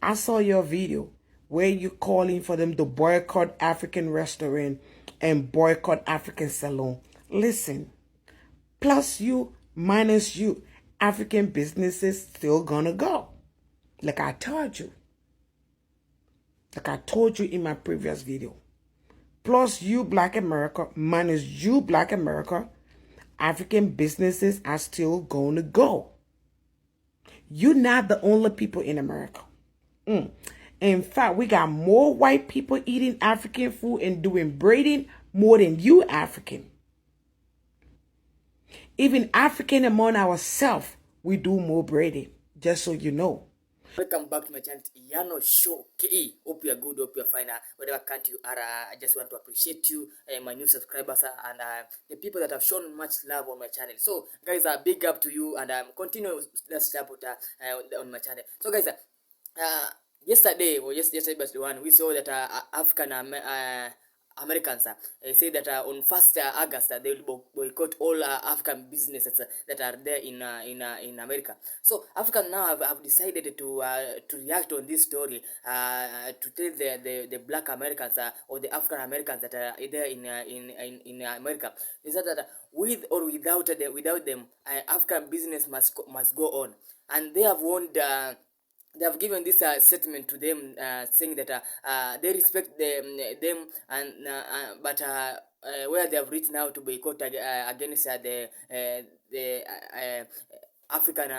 I saw your video where you calling for them to boycott African restaurant and boycott African salon. Listen, plus you, minus you, African businesses still gonna go. Like I told you. Like I told you in my previous video. Plus you, Black America, minus you, Black America, African businesses are still going to go. You're not the only people in America. In fact, we got more white people eating African food and doing braiding more than you African. Even African among ourselves, we do more braiding, just so you know. Welcome back to my channel, Yano Show KE. Hope you are good, hope you are fine. Whatever country you are, I just want to appreciate you, my new subscribers, and the people that have shown much love on my channel. So, guys, big up to you, and continue that support on my channel. So, guys, yesterday, or yesterday, but the one we saw that African Americans say that on 1st August they will boycott all African businesses that are there in America. So Africans now have decided to react on this story, to tell the Black Americans or the African Americans that are there in America, is that with or without them, African business must go on, and they have warned. They have given this statement to them, saying that they respect them, and but where they have reached now to boycott against the African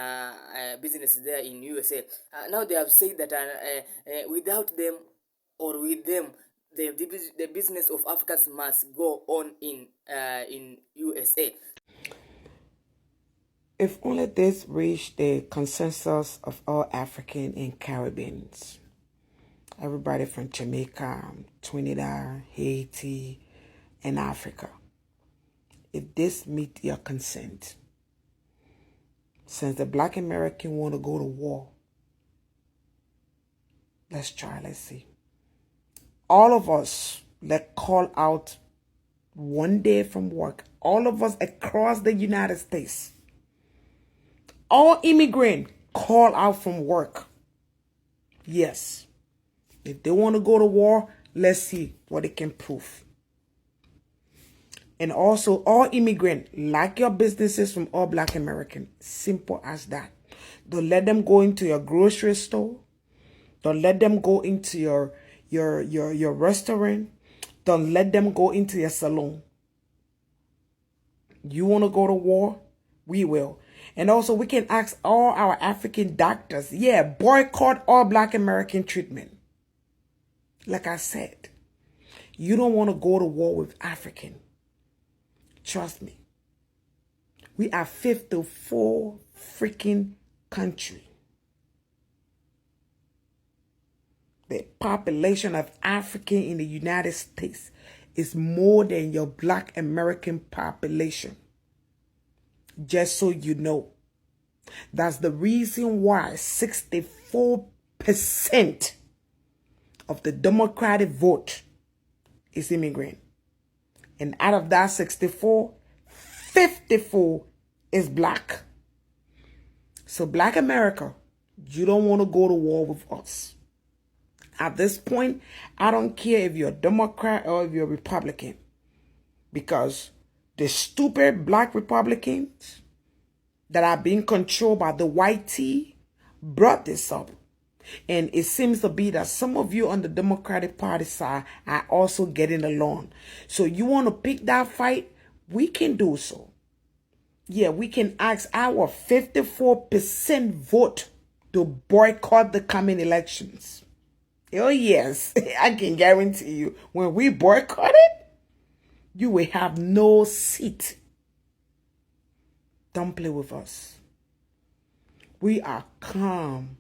businesses there in USA. Now they have said that without them or with them, the business of Africans must go on in USA. If only this reached the consensus of all African and Caribbeans, everybody from Jamaica, Trinidad, Haiti, and Africa, if this meet your consent, since the Black American want to go to war, let's try, let's see. All of us, let's call out one day from work, all of us across the United States, all immigrant call out from work. Yes. If they want to go to war, let's see what they can prove. And also, all immigrant, like your businesses from all Black American. Simple as that. Don't let them go into your grocery store. Don't let them go into your restaurant. Don't let them go into your salon. You want to go to war? We will. And also, we can ask all our African doctors, yeah, boycott all Black American treatment. Like I said, you don't want to go to war with African. Trust me. We are 54 freaking country. The population of African in the United States is more than your Black American population. Just so you know. That's the reason why 64% of the Democratic vote is immigrant. And out of that 64, 54 is Black. So Black America, you don't want to go to war with us. At this point, I don't care if you're a Democrat or if you're a Republican. Because the stupid Black Republicans that are being controlled by the white tea brought this up. And it seems to be that some of you on the Democratic Party side are also getting along. So you want to pick that fight? We can do so. Yeah, we can ask our 54% vote to boycott the coming elections. Oh yes, I can guarantee you, when we boycott it, you will have no seat. Don't play with us. We are calm.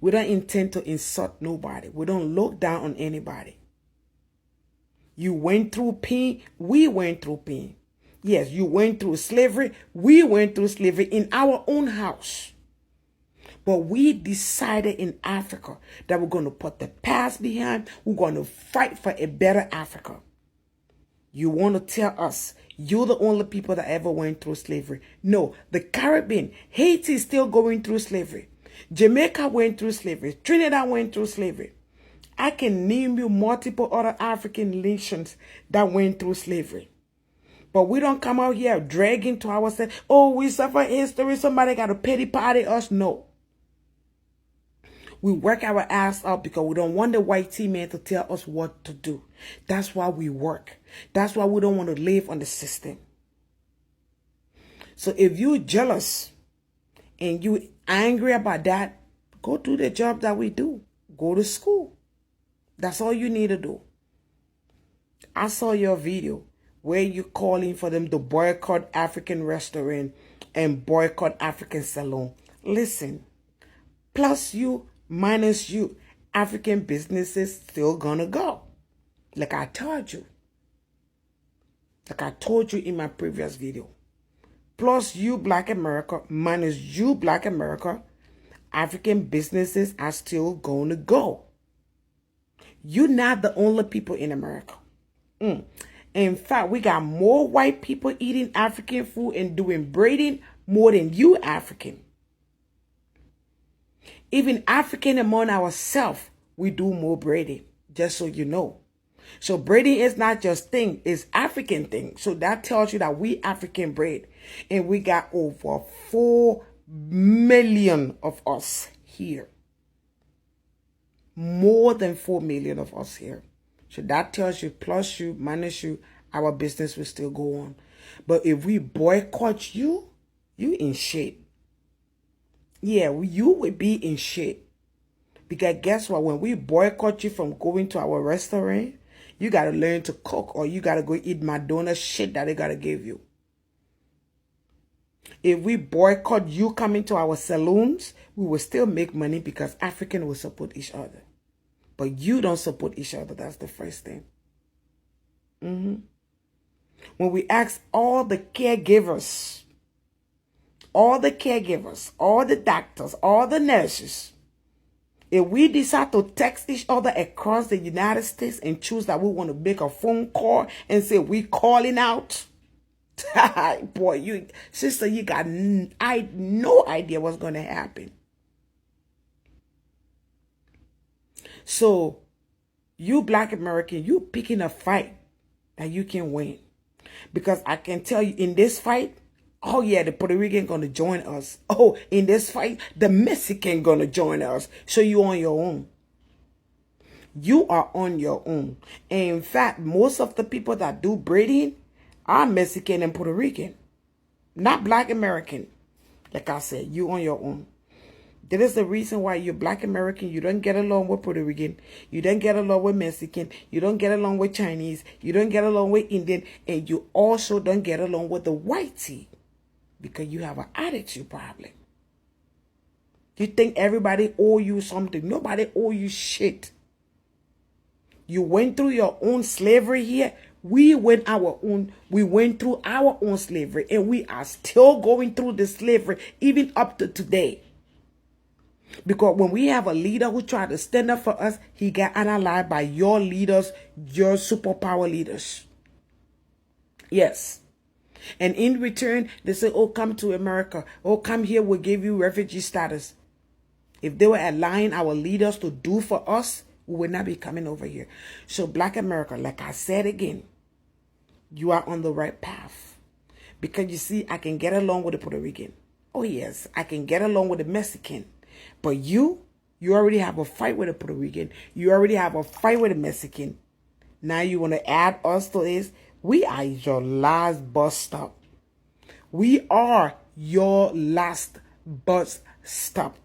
We don't intend to insult nobody. We don't look down on anybody. You went through pain. We went through pain. Yes, you went through slavery. We went through slavery in our own house. But we decided in Africa that we're going to put the past behind. We're going to fight for a better Africa. You want to tell us you're the only people that ever went through slavery? No, the Caribbean, Haiti is still going through slavery. Jamaica went through slavery. Trinidad went through slavery. I can name you multiple other African nations that went through slavery. But we don't come out here dragging to ourselves, oh, we suffer history, somebody got to pity party us. No. We work our ass out because we don't want the white team man to tell us what to do. That's why we work. That's why we don't want to live on the system. So if you're jealous and you angry about that, go do the job that we do. Go to school. That's all you need to do. I saw your video where you calling for them to boycott African restaurant and boycott African salon. Listen, plus you, minus you, African businesses still gonna go. Like I told you. Like I told you in my previous video. Plus you, Black America, minus you, Black America, African businesses are still gonna go. You're not the only people in America. In fact, we got more white people eating African food and doing braiding more than you African. Even African among ourselves, we do more braiding, just so you know. So braiding is not just thing, it's African thing. So that tells you that we African braid. And we got over 4 million of us here. More than 4 million of us here. So that tells you, plus you, minus you, our business will still go on. But if we boycott you, you in shit. Yeah, you will be in shit. Because guess what? When we boycott you from going to our restaurant, you got to learn to cook or you got to go eat Madonna shit that they got to give you. If we boycott you coming to our saloons, we will still make money because African will support each other. But you don't support each other. That's the first thing. When we ask all the caregivers, all the doctors, all the nurses, if we decide to text each other across the United States and choose that we want to make a phone call and say we calling out, boy, you sister, you got no idea what's going to happen. So, you Black American, you picking a fight that you can win. Because I can tell you in this fight, oh yeah, the Puerto Rican gonna join us. Oh, in this fight, the Mexican gonna join us. So you on your own. You are on your own. And in fact, most of the people that do braiding are Mexican and Puerto Rican. Not Black American. Like I said, you on your own. That is the reason why you're Black American. You don't get along with Puerto Rican. You don't get along with Mexican. You don't get along with Chinese. You don't get along with Indian. And you also don't get along with the whitey. Because you have an attitude problem. You think everybody owe you something. Nobody owe you shit. You went through your own slavery here. We went through our own slavery. And we are still going through the slavery even up to today. Because when we have a leader who tried to stand up for us, he got analyzed by your leaders, your superpower leaders. Yes. And in return, they say, oh, come to America. Oh, come here, we'll give you refugee status. If they were allowing our leaders to do for us, we would not be coming over here. So Black America, like I said again, you are on the right path. Because you see, I can get along with the Puerto Rican. Oh, yes, I can get along with the Mexican. But you already have a fight with a Puerto Rican. You already have a fight with a Mexican. Now you want to add us to this? We are your last bus stop. We are your last bus stop.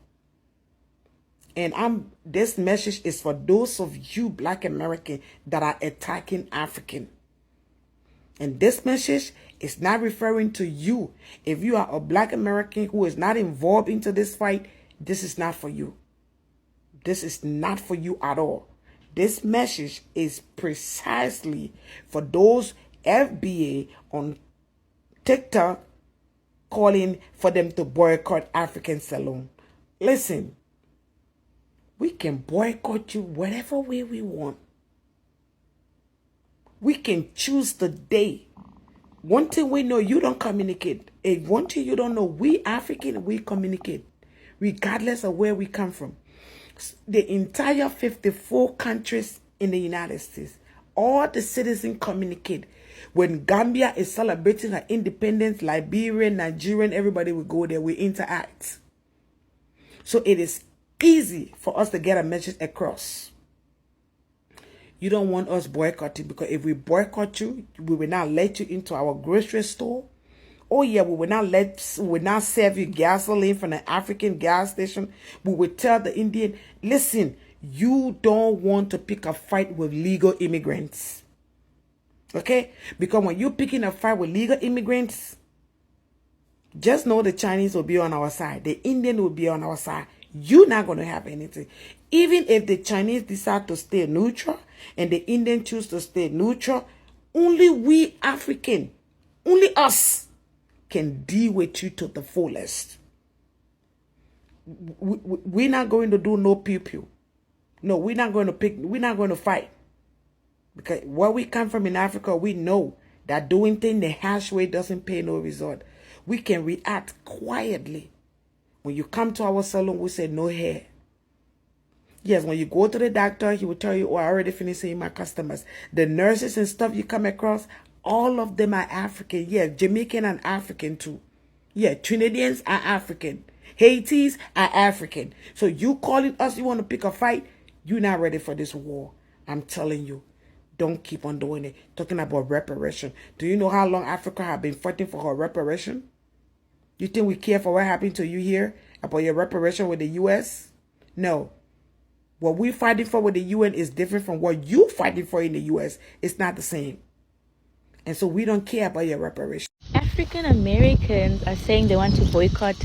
And this message is for those of you Black American that are attacking African. And this message is not referring to you. If you are a Black American who is not involved into this fight, this is not for you. This is not for you at all. This message is precisely for those FBA on TikTok calling for them to boycott African salon. Listen, we can boycott you whatever way we want. We can choose the day. One thing we know, you don't communicate. One thing you don't know, we African, we communicate. regardless of where we come from. The entire 54 countries in the United States, all the citizens communicate. When Gambia is celebrating her independence, Liberia, Nigerian, everybody will go there, we interact. So it is easy for us to get a message across. You don't want us boycotting, because if we boycott you, we will not let you into our grocery store. Oh yeah, we will not serve you gasoline from an African gas station. We will tell the Indian, listen, you don't want to pick a fight with legal immigrants. Okay? Because when you're picking a fight with legal immigrants, just know the Chinese will be on our side. The Indian will be on our side. You're not going to have anything. Even if the Chinese decide to stay neutral and the Indian choose to stay neutral, only we African, only us, can deal with you to the fullest. We're not going to do no pew-pew. No, we're not going to fight. Because where we come from in Africa, we know that doing things the harsh way doesn't pay no result. We can react quietly. When you come to our salon, we say no hair. Yes, when you go to the doctor, he will tell you, oh, I already finished seeing my customers. The nurses and stuff you come across, all of them are African. Yeah, Jamaican and African too. Yeah, Trinidadians are African. Haitis are African. So you calling us, you want to pick a fight, you're not ready for this war. I'm telling you, don't keep on doing it. Talking about reparation. Do you know how long Africa have been fighting for her reparation? You think we care for what happened to you here? About your reparation with the U.S.? No. What we're fighting for with the UN is different from what you're fighting for in the U.S. It's not the same. And so we don't care about your reparation. African Americans are saying they want to boycott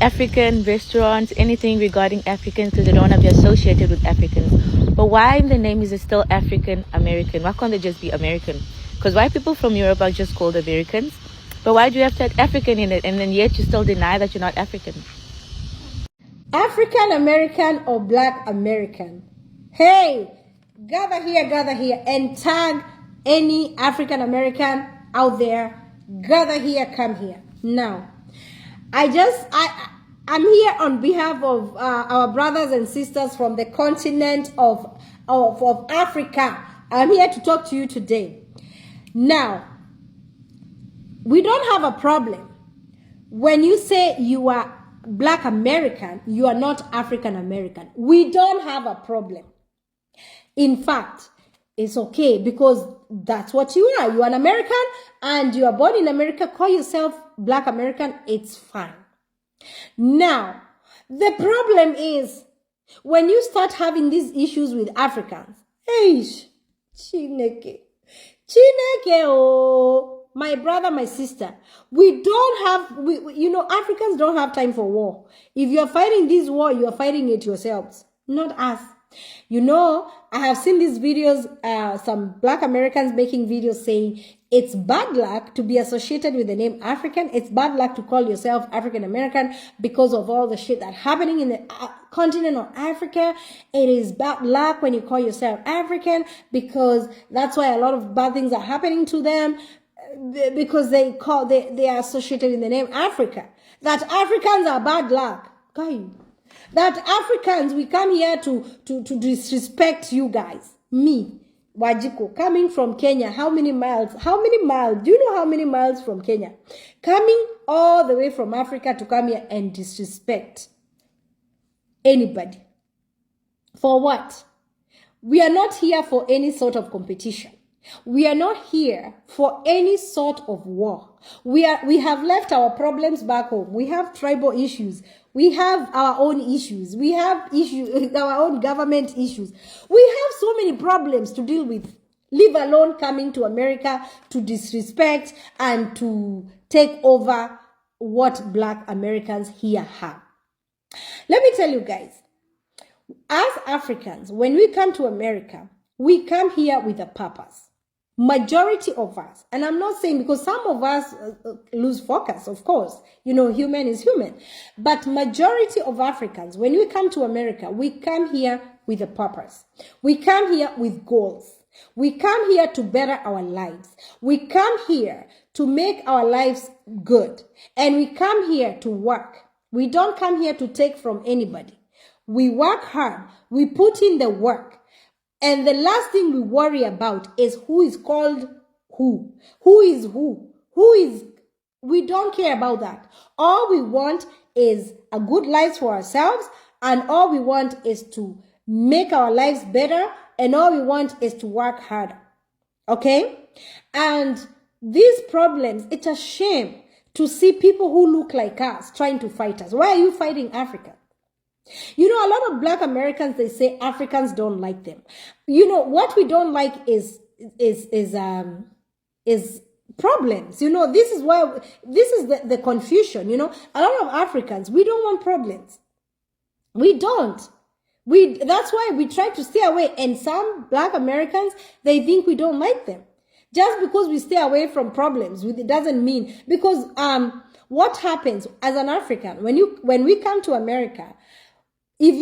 African restaurants, anything regarding Africans, because they don't want to be associated with Africans. But why in the name is it still African American? Why can't they just be American? Because white people from Europe are just called Americans. But why do you have to add African in it, and then yet you still deny that you're not African? African American or Black American? Hey, gather here, and tag any African American out there. Gather here, come here. Now, I'm here on behalf of our brothers and sisters from the continent of Africa. I'm here to talk to you today. Now, we don't have a problem when you say you are Black American, you are not African American. We don't have a problem. In fact, it's okay, because that's what you are. You are an American and you are born in America. Call yourself Black American. It's fine. Now, the problem is when you start having these issues with Africans. Hey, Chineke, oh. My brother, my sister, we don't have, Africans don't have time for war. If you are fighting this war, you are fighting it yourselves, not us. I have seen these videos, some Black Americans making videos saying it's bad luck to be associated with the name African. It's bad luck to call yourself African American because of all the shit that's happening in the continent of Africa. It is bad luck when you call yourself African, because that's why a lot of bad things are happening to them, because they are associated in the name Africa. That Africans are bad luck. That Africans, we come here to disrespect you guys. Me, Wajiko, coming from Kenya. How many miles? Do you know how many miles from Kenya? Coming all the way from Africa to come here and disrespect anybody. For what? We are not here for any sort of competition. We are not here for any sort of war. We have left our problems back home. We have tribal issues. We have our own issues. We have our own government issues. We have so many problems to deal with, leave alone coming to America to disrespect and to take over what Black Americans here have. Let me tell you guys, as Africans, when we come to America, we come here with a purpose. Majority of us, and I'm not saying, because some of us lose focus, of course, human is human, but majority of Africans, when we come to America, we come here with a purpose. We come here with goals. We come here to better our lives. We come here to make our lives good, and we come here to work. We don't come here to take from anybody. We work hard. We put in the work. And the last thing we worry about is who is called who. Who is who? Who is... We don't care about that. All we want is a good life for ourselves, and all we want is to make our lives better, and all we want is to work harder. Okay? And these problems, it's a shame to see people who look like us trying to fight us. Why are you fighting Africa? You know, a lot of Black Americans, they say Africans don't like them. You know, what we don't like is problems. You know, this is why, this is the confusion. You know, a lot of Africans, we don't want problems. We don't. That's why we try to stay away. And some Black Americans, they think we don't like them. Just because we stay away from problems, it doesn't mean, because what happens as an African, when we come to America, if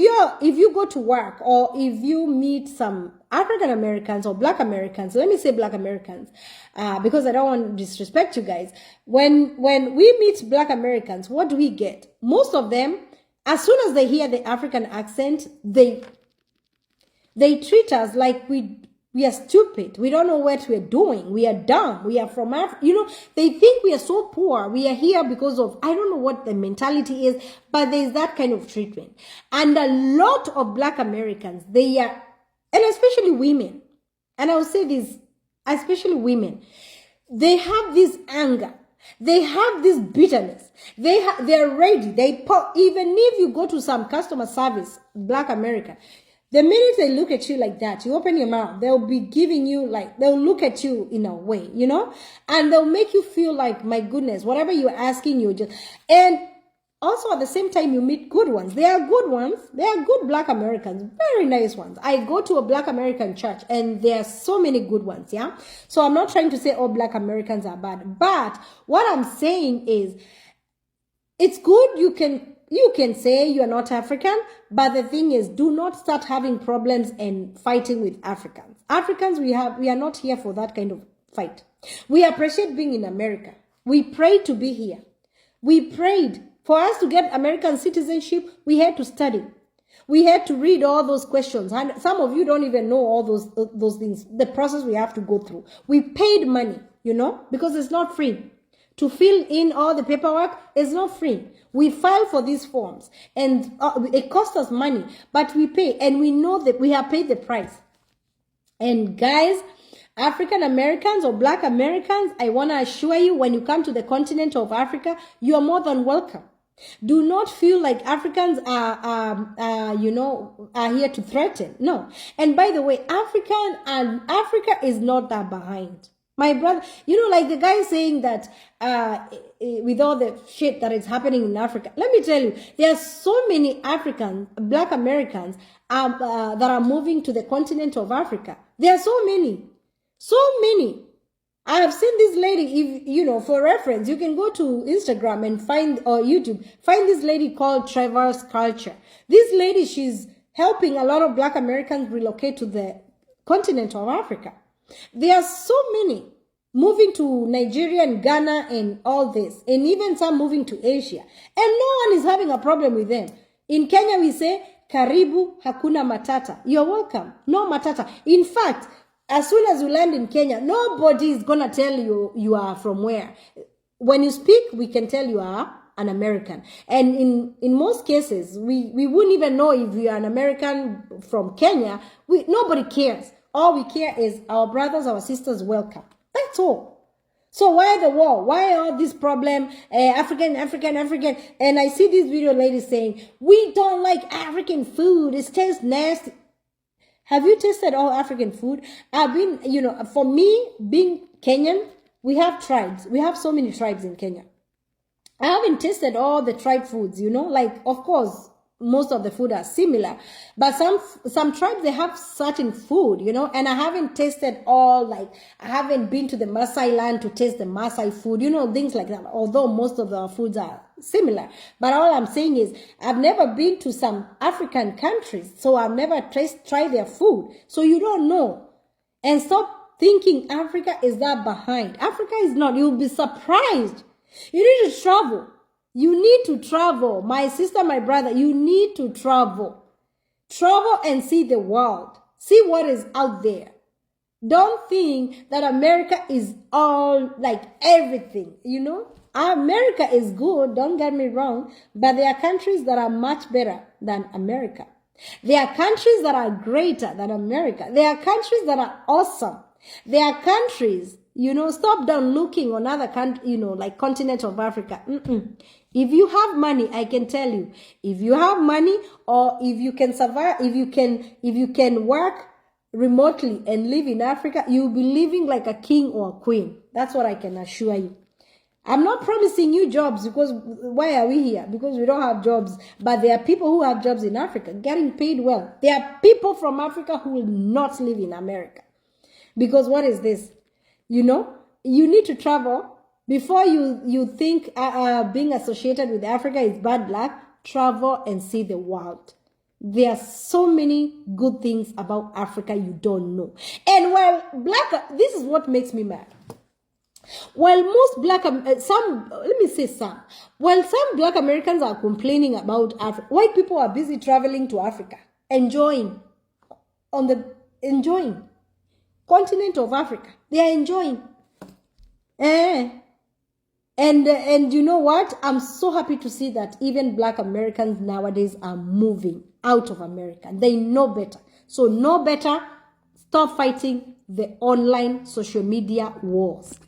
you go to work, or if you meet some African Americans or Black Americans, let me say Black Americans, because I don't want to disrespect you guys. When we meet Black Americans, what do we get? Most of them, as soon as they hear the African accent, they treat us like we are stupid. We don't know what we're doing. We are dumb. We are from Africa. You know, they think we are so poor. We are here because of, I don't know what the mentality is, but there's that kind of treatment. And a lot of Black Americans, they are, and especially women, and I will say this, especially women, they have this anger. They have this bitterness. They're ready. Even if you go to some customer service, Black American, the minute they look at you like that, you open your mouth, they'll be giving you, like, they'll look at you in a way, you know, and they'll make you feel like, my goodness, whatever you're asking, you just, and also at the same time, you meet good ones. They are good ones. They are good Black Americans, very nice ones. I go to a Black American church, and there are so many good ones, yeah? So I'm not trying to say all Black Americans are bad, but what I'm saying is, it's good, you can say you are not African, but the thing is, do not start having problems and fighting with Africans. Africans, we are not here for that kind of fight. We appreciate being in America. We prayed to be here. We prayed for us to get American citizenship. We had to study. We had to read all those questions. And some of you don't even know all those things, the process we have to go through. We paid money, you know, because it's not free. To fill in all the paperwork is not free. We file for these forms, and it costs us money, but we pay, and we know that we have paid the price. And guys, African Americans or Black Americans, I want to assure you, when you come to the continent of Africa, you are more than welcome. Do not feel like Africans are here to threaten. No. And by the way, Africa is not that behind. My brother, you know, like the guy saying that with all the shit that is happening in Africa, let me tell you, there are so many Black Americans that are moving to the continent of Africa. There are so many. I have seen this lady, if you know, for reference, you can go to Instagram and or YouTube, find this lady called Trevor's Culture. This lady, she's helping a lot of Black Americans relocate to the continent of Africa. There are so many moving to Nigeria and Ghana and all this, and even some moving to Asia, and no one is having a problem with them. In Kenya, we say, Karibu, hakuna matata. You're welcome. No matata. In fact, as soon as you land in Kenya, nobody is going to tell you are from where. When you speak, we can tell you are an American. And in most cases, we wouldn't even know if you are an American from Kenya. Nobody cares. All we care is our brothers, our sisters, welcome. That's all. So why the war? Why all this problem? African. And I see this video lady saying, we don't like African food. It tastes nasty. Have you tasted all African food? I've been, you know, for me, being Kenyan, we have tribes. We have so many tribes in Kenya. I haven't tasted all the tribe foods, you know, like, of course, most of the food are similar, but some tribes, they have certain food, you know, and I haven't tasted all, like, I haven't been to the Maasai land to taste the Maasai food, you know, things like that, although most of the foods are similar. But all I'm saying is, I've never been to some African countries, so I've never tried their food, so you don't know. And stop thinking Africa is that behind. Africa is not. You'll be surprised. You need to travel. You need to travel. My sister, my brother, you need to travel. Travel and see the world. See what is out there. Don't think that America is all like everything, you know? America is good, don't get me wrong, but there are countries that are much better than America. There are countries that are greater than America. There are countries that are awesome. There are countries, you know, stop down looking on other countries, you know, like continent of Africa. If you have money, I can tell you, if you have money or if you can survive, if you can work remotely and live in Africa, you'll be living like a king or a queen. That's what I can assure you. I'm not promising you jobs because why are we here? Because we don't have jobs. But there are people who have jobs in Africa getting paid well. There are people from Africa who will not live in America. Because what is this? You know, you need to travel. Before you think being associated with Africa is bad luck, travel and see the world. There are so many good things about Africa you don't know. And while this is what makes me mad. While most some Black Americans are complaining about Africa, white people are busy traveling to Africa, enjoying continent of Africa. They are enjoying. And you know what? I'm so happy to see that even Black Americans nowadays are moving out of America. They know better. So know better. Stop fighting the online social media wars.